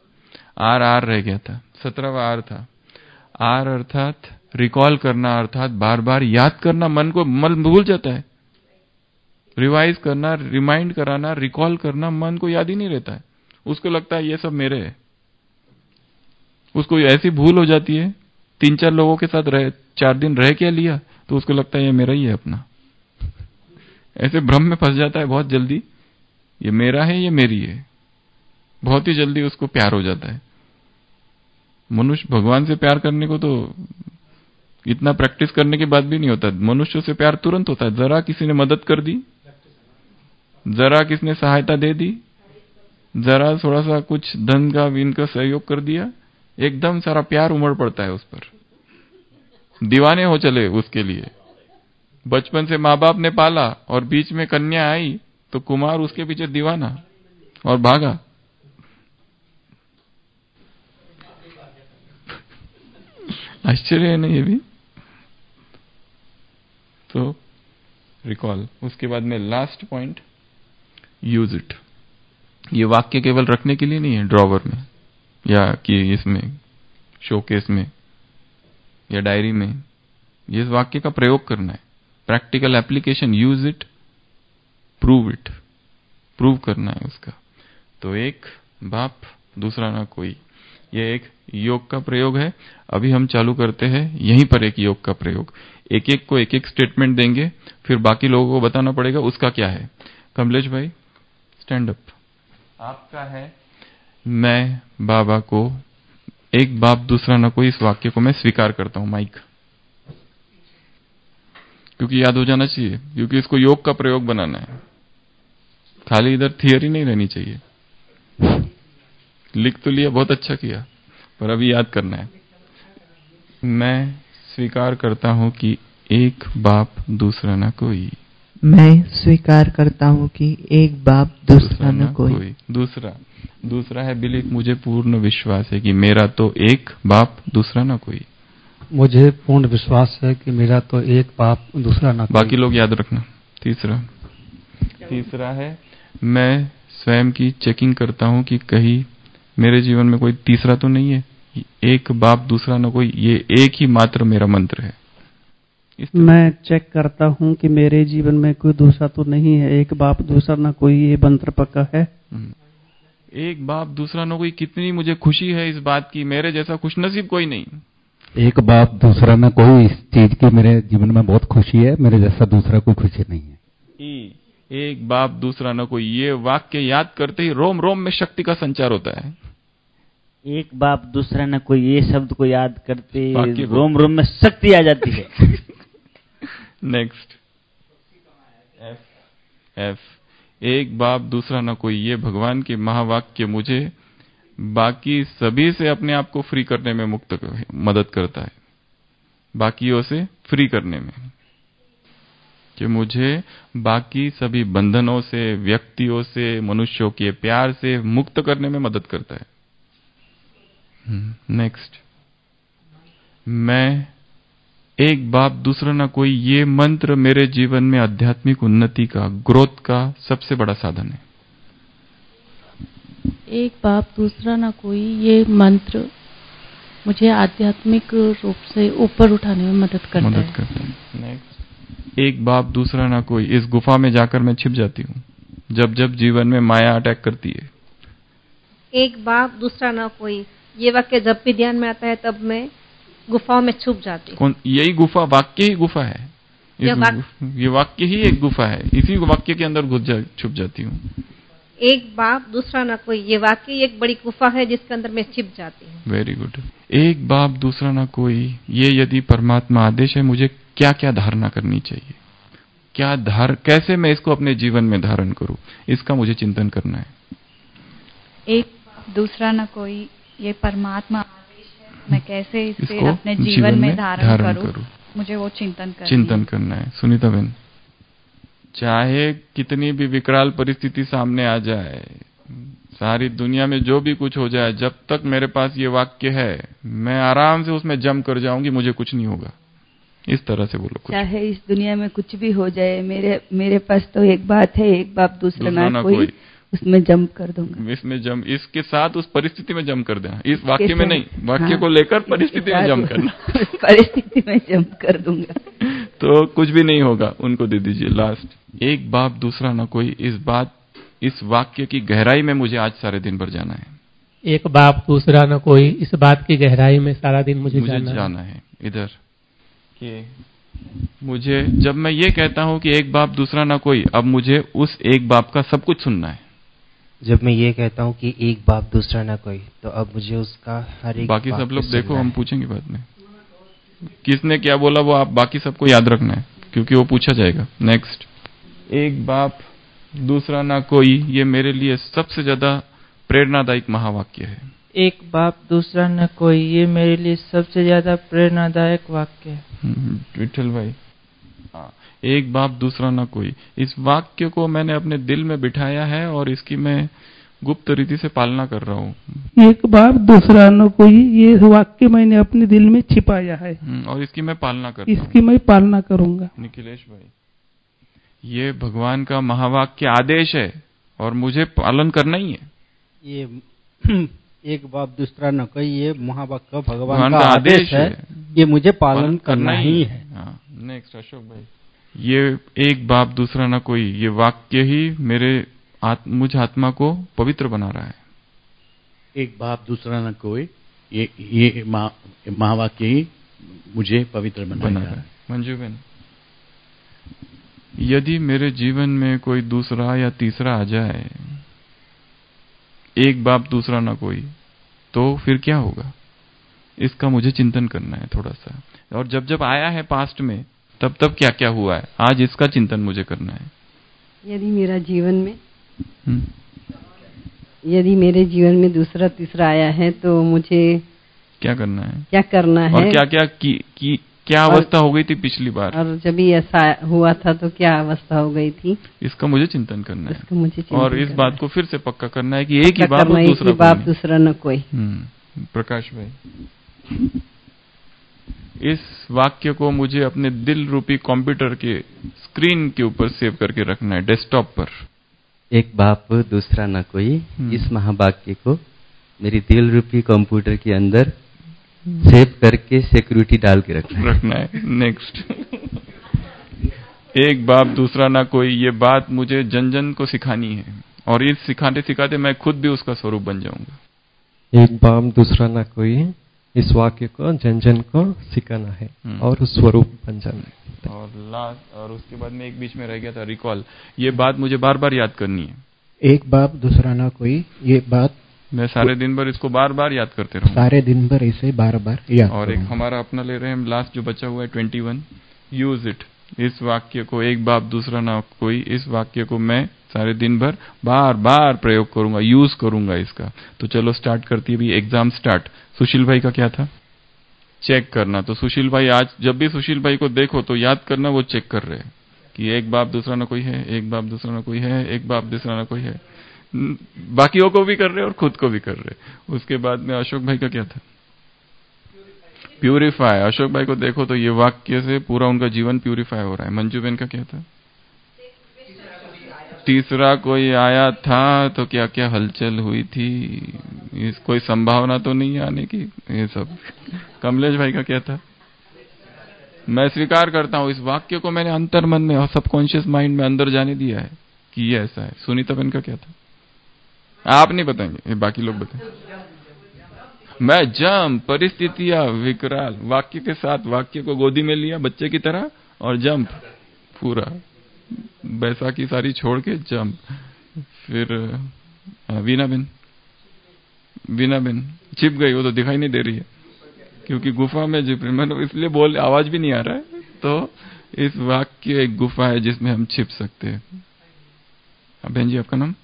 आर रह गया था, 17वां आर था। आर अर्थात रिकॉल करना, अर्थात बार बार याद करना, मन को भूल जाता है, रिवाइज करना, रिमाइंड कराना, रिकॉल करना, मन को याद ही नहीं रहता है, उसको लगता है ये सब मेरे है, उसको ऐसी भूल हो जाती है, 3-4 लोगों के साथ रहे, 4 दिन रह क्या लिया, तो उसको लगता है ये मेरा ही है अपना। ऐसे भ्रम में फंस जाता है बहुत जल्दी, ये मेरा है, ये मेरी है। बहुत ही जल्दी उसको प्यार हो जाता है। मनुष्य भगवान से प्यार करने को तो इतना प्रैक्टिस करने के बाद भी नहीं होता। मनुष्य से प्यार तुरंत होता है। जरा किसी ने मदद कर दी, जरा किसी ने सहायता दे दी, जरा थोड़ा सा कुछ धन का इनका सहयोग कर दिया, एकदम सारा प्यार उमड़ पड़ता है उस पर। दीवाने हो चले उसके लिए। बचपन से माँ बाप ने पाला और बीच में कन्या आई तो कुमार उसके पीछे दीवाना और भागा। आश्चर्य है ना ये भी। तो रिकॉल, उसके बाद में लास्ट पॉइंट, यूज इट। ये वाक्य केवल रखने के लिए नहीं है ड्रॉवर में या कि इसमें शोकेस में या डायरी में। ये वाक्य का प्रयोग करना है, practical application. Use it, prove it, prove करना है उसका। तो एक बाप दूसरा ना कोई, ये एक योग का प्रयोग है। अभी हम चालू करते हैं यहीं पर एक योग का प्रयोग। एक एक को एक एक स्टेटमेंट देंगे, फिर बाकी लोगों को बताना पड़ेगा उसका क्या है। कमलेश भाई स्टैंड अप। आपका है, मैं बाबा को, एक बाप दूसरा ना कोई, इस वाक्य को मैं स्वीकार करता हूं। माइक, क्योंकि याद हो जाना चाहिए, क्योंकि इसको योग का प्रयोग बनाना है। खाली इधर थियरी नहीं रहनी चाहिए। लिख तो लिया, बहुत अच्छा किया, पर अभी याद करना है। मैं स्वीकार करता हूं कि एक बाप दूसरा ना कोई। मैं स्वीकार करता हूं कि एक बाप दूसरा न कोई। दूसरा है बिलीफ। मुझे पूर्ण विश्वास है कि मेरा तो एक बाप दूसरा ना कोई। मुझे पूर्ण विश्वास है कि मेरा तो एक बाप दूसरा ना कोई। बाकी लोग याद रखना। तीसरा है, मैं स्वयं की चेकिंग करता हूं कि कहीं मेरे जीवन में कोई तीसरा तो नहीं है। एक बाप दूसरा न कोई, ये एक ही मात्र मेरा मंत्र है। मैं चेक करता हूं कि मेरे जीवन में कोई दूसरा तो नहीं है। एक बाप दूसरा न कोई, ये मंत्र पक्का है। एक बाप दूसरा न कोई, कितनी मुझे खुशी है इस बात की। मेरे जैसा खुशनसीब कोई नहीं। एक बाप दूसरा न कोई, इस चीज की मेरे जीवन में बहुत खुशी है। मेरे जैसा दूसरा कोई खुशी नहीं है। एक बाप दूसरा न कोई, ये वाक्य याद करते ही रोम रोम में शक्ति का संचार होता है। एक बाप दूसरा न कोई, ये शब्द को याद करते रोम रोम में शक्ति आ जाती है। नेक्स्ट, एफ, एक बाप दूसरा न कोई, ये भगवान के महावाक्य मुझे बाकी सभी से अपने आप को फ्री करने में मदद करता है। बाकियों से फ्री करने में, कि मुझे बाकी सभी बंधनों से, व्यक्तियों से, मनुष्यों के प्यार से मुक्त करने में मदद करता है। नेक्स्ट, मैं एक बाप दूसरा ना कोई, ये मंत्र मेरे जीवन में आध्यात्मिक उन्नति का, ग्रोथ का सबसे बड़ा साधन है। एक बाप दूसरा ना कोई, ये मंत्र मुझे आध्यात्मिक रूप से ऊपर उठाने में मदद करता है। नेक्स्ट, एक बाप दूसरा ना कोई, इस गुफा में जाकर मैं छिप जाती हूँ जब जब जीवन में माया अटैक करती है। एक बाप दूसरा ना कोई, ये वाक्य जब भी ध्यान में आता है तब मैं गुफाओं में छुप जाती हूँ। यही गुफा, वाक्य ही गुफा है। ये वाक्य ही एक गुफा है। इसी वाक्य के अंदर छुप जाती हूँ। एक बाप दूसरा ना कोई, ये वाक्य एक बड़ी गुफा है जिसके अंदर मैं छिप जाती हूँ। Very good. एक बाप दूसरा ना कोई, ये यदि परमात्मा आदेश है, मुझे क्या क्या धारणा करनी चाहिए, कैसे मैं इसको अपने जीवन में धारण करूं, इसका मुझे चिंतन करना है। एक बाप दूसरा ना कोई, ये परमात्मा आदेश है, मैं कैसे इसे अपने जीवन में धारण करूं, मुझे वो चिंतन करना है। सुनीता बहन, चाहे कितनी भी विकराल परिस्थिति सामने आ जाए, सारी दुनिया में जो भी कुछ हो जाए, जब तक मेरे पास ये वाक्य है, मैं आराम से उसमें जम कर जाऊंगी, मुझे कुछ नहीं होगा। इस तरह से बोलो। चाहे इस दुनिया में कुछ भी हो जाए, मेरे पास तो एक बात है, एक बाप दूसरा ना कोई, उसमें जम कर दूंगा। इसमें इसके साथ उस परिस्थिति में जम कर देना। इस वाक्य में नहीं, वाक्य को लेकर परिस्थिति में जम करना। परिस्थिति में जम कर दूंगा तो कुछ भी नहीं होगा। उनको दे दीजिए लास्ट, एक बाप दूसरा ना कोई। इस वाक्य की गहराई में मुझे आज सारे दिन भर जाना है। एक बाप दूसरा न कोई, इस बात की गहराई में सारा दिन मुझे जाना है। इधर कि मुझे जब मैं ये कहता हूँ कि एक बाप दूसरा ना कोई, अब मुझे उस एक बाप का सब कुछ सुनना है। जब मैं ये कहता हूँ कि एक बाप दूसरा ना कोई, तो अब मुझे उसका हर एक बाकी सब लोग देखो, हम पूछेंगे बाद में किसने क्या बोला, वो आप बाकी सबको याद रखना है क्योंकि वो पूछा जाएगा। नेक्स्ट, एक बाप दूसरा ना कोई, ये मेरे लिए सबसे ज्यादा प्रेरणादायक महावाक्य है। एक बाप दूसरा न कोई, ये मेरे लिए सबसे ज्यादा प्रेरणादायक वाक्य है। विठल भाई, एक बाप दूसरा ना कोई, इस वाक्य को मैंने अपने दिल में बिठाया है और इसकी मैं गुप्त रीति से पालना कर रहा हूँ। एक बाप दूसरा न कोई, ये वाक्य मैंने अपने दिल में छिपाया है और इसकी मैं पालना करता हूँ। इसकी मैं पालना करूंगा। निखिलेश भाई, ये भगवान का महावाक्य आदेश है और मुझे पालन करना ही है। ये एक बाप दूसरा न कोई, ये महावाक्य भगवान का आदेश है, ये मुझे पालन करना ही है। नेक्स्ट अशोक भाई, ये एक बाप दूसरा न कोई, ये वाक्य ही मुझ आत्मा को पवित्र बना रहा है। एक बाप दूसरा न कोई, ये महावाक्य ही मुझे पवित्र बना रहा है। मंजू बहन, यदि मेरे जीवन में कोई दूसरा या तीसरा आ जाए, एक बाप दूसरा ना कोई, तो फिर क्या होगा, इसका मुझे चिंतन करना है थोड़ा सा। और जब जब आया है पास्ट में, तब तब क्या क्या हुआ है, आज इसका चिंतन मुझे करना है। यदि मेरे जीवन में दूसरा तीसरा आया है तो मुझे क्या करना है, और क्या क्या क्या अवस्था हो गई थी पिछली बार, और जब भी ऐसा हुआ था तो क्या अवस्था हो गई थी, इसका मुझे चिंतन करना है। और इस बात को फिर से पक्का करना है कि एक ही बाप दूसरा न कोई। प्रकाश भाई, इस वाक्य को मुझे अपने दिल रूपी कंप्यूटर के स्क्रीन के ऊपर सेव करके रखना है, डेस्कटॉप पर। एक बाप दूसरा न कोई, इस महावाक्य को मेरी दिल रूपी कंप्यूटर के अंदर सेव करके सिक्योरिटी डाल के रखना है। नेक्स्ट, एक बाप दूसरा ना कोई, ये बात मुझे जन जन को सिखानी है और इस सिखाते सिखाते मैं खुद भी उसका स्वरूप बन जाऊंगा। एक बाप दूसरा ना कोई, इस वाक्य को जन जन को सिखाना है और उस स्वरूप बन जाना है। और लास्ट, और उसके बाद में एक बीच में रह गया था रिकॉल, ये बात मुझे बार बार याद करनी है। एक बाप दूसरा ना कोई, ये बात मैं सारे दिन भर इसको बार बार याद करते रहूं। सारे दिन भर इसे बार बार याद। और एक हमारा अपना ले रहे हैं लास्ट जो बचा हुआ है 21, यूज इट। इस वाक्य को, एक बाप दूसरा ना कोई, इस वाक्य को मैं सारे दिन भर बार बार प्रयोग करूंगा, यूज करूंगा इसका। तो चलो स्टार्ट करती है भी, एग्जाम स्टार्ट। सुशील भाई का क्या था, चेक करना। तो सुशील भाई, आज जब भी सुशील भाई को देखो तो याद करना वो चेक कर रहे हैं कि एक बाप दूसरा ना कोई है, एक बाप दूसरा ना कोई है, एक बाप दूसरा ना कोई है। बाकियों को भी कर रहे और खुद को भी कर रहे। उसके बाद में अशोक भाई का क्या था, प्यूरिफाई। अशोक भाई को देखो तो ये वाक्य से पूरा उनका जीवन प्यूरिफाई हो रहा है। मंजू बहन का क्या था, तीसरा कोई आया था तो क्या क्या हलचल हुई थी, इस कोई संभावना तो नहीं आने की, ये सब। कमलेश भाई का क्या था, मैं स्वीकार करता हूं इस वाक्य को मैंने अंतर मन में और सबकॉन्शियस माइंड में अंदर जाने दिया है कि ये ऐसा है। सुनीता बहन का क्या था, आप नहीं बताएंगे, ये बाकी लोग बताएंगे। मैं जंप, परिस्थितियां विकराल, वाक्य के साथ वाक्य को गोदी में लिया बच्चे की तरह और जंप, पूरा बैसाखी सारी छोड़ के जंप। फिर वीना बेन छिप गई, वो तो दिखाई नहीं दे रही है क्योंकि गुफा में छिप रही, मैंने इसलिए बोल, आवाज भी नहीं आ रहा है। तो इस वाक्य एक गुफा है जिसमें हम छिप सकते हैं। बहन जी आपका नाम,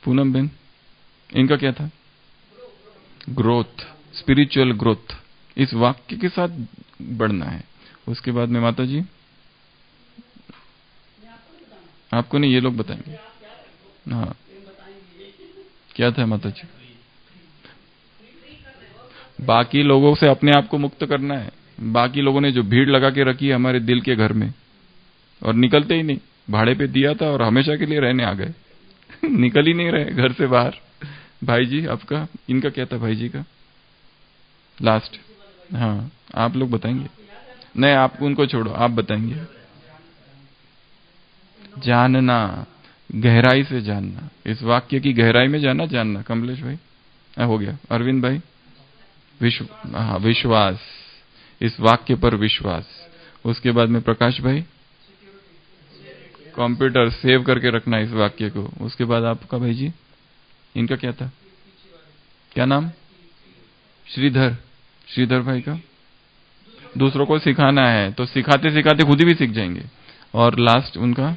पूनम बहन, इनका क्या था, ग्रोथ, स्पिरिचुअल ग्रोथ। इस वाक्य के साथ बढ़ना है। उसके बाद में माता जी, आपको नहीं, ये लोग बताएंगे। हाँ, क्या था माता जी, बाकी लोगों से अपने आप को मुक्त करना है। बाकी लोगों ने जो भीड़ लगा के रखी है हमारे दिल के घर में और निकलते ही नहीं, भाड़े पे दिया था और हमेशा के लिए रहने आ गए निकल ही नहीं रहे घर से बाहर। भाई जी आपका, इनका क्या था, भाई जी का लास्ट। हाँ, आप लोग बताएंगे, नहीं आप उनको छोड़ो, आप बताएंगे। जानना, गहराई से जानना, इस वाक्य की गहराई में जानना। कमलेश भाई, हो गया। अरविंद भाई विश्वास, इस वाक्य पर विश्वास। उसके बाद में प्रकाश भाई कंप्यूटर सेव करके रखना इस वाक्य को। उसके बाद आपका भाई जी, इनका क्या था, क्या नाम? श्रीधर भाई का दूसरों को सिखाना है, तो सिखाते सिखाते खुद ही भी सीख जाएंगे। और लास्ट उनका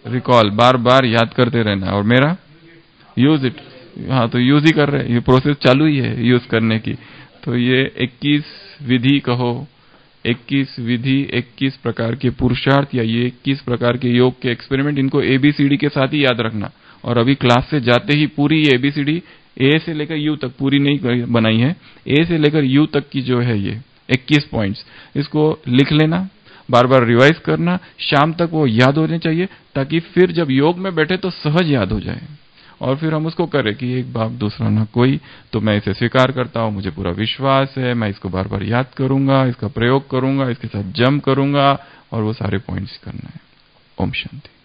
रिकॉल, बार बार याद करते रहना। और मेरा यूज इट, हाँ तो यूज ही कर रहे हैं, ये प्रोसेस चालू ही है यूज करने की। तो ये 21 विधि कहो, 21 विधि, 21 प्रकार के पुरुषार्थ, या ये 21 प्रकार के योग के एक्सपेरिमेंट, इनको ABCD के साथ ही याद रखना। और अभी क्लास से जाते ही पूरी ABCD A से लेकर U तक पूरी नहीं बनाई है, A से लेकर U तक की जो है ये 21 पॉइंट्स, इसको लिख लेना, बार बार रिवाइज करना, शाम तक वो याद होने चाहिए, ताकि फिर जब योग में बैठे तो सहज याद हो जाए। और फिर हम उसको करें कि एक बाप दूसरा ना कोई, तो मैं इसे स्वीकार करता हूं, मुझे पूरा विश्वास है, मैं इसको बार बार याद करूंगा, इसका प्रयोग करूंगा, इसके साथ जम करूंगा, और वो सारे पॉइंट्स करना है। ओम शांति।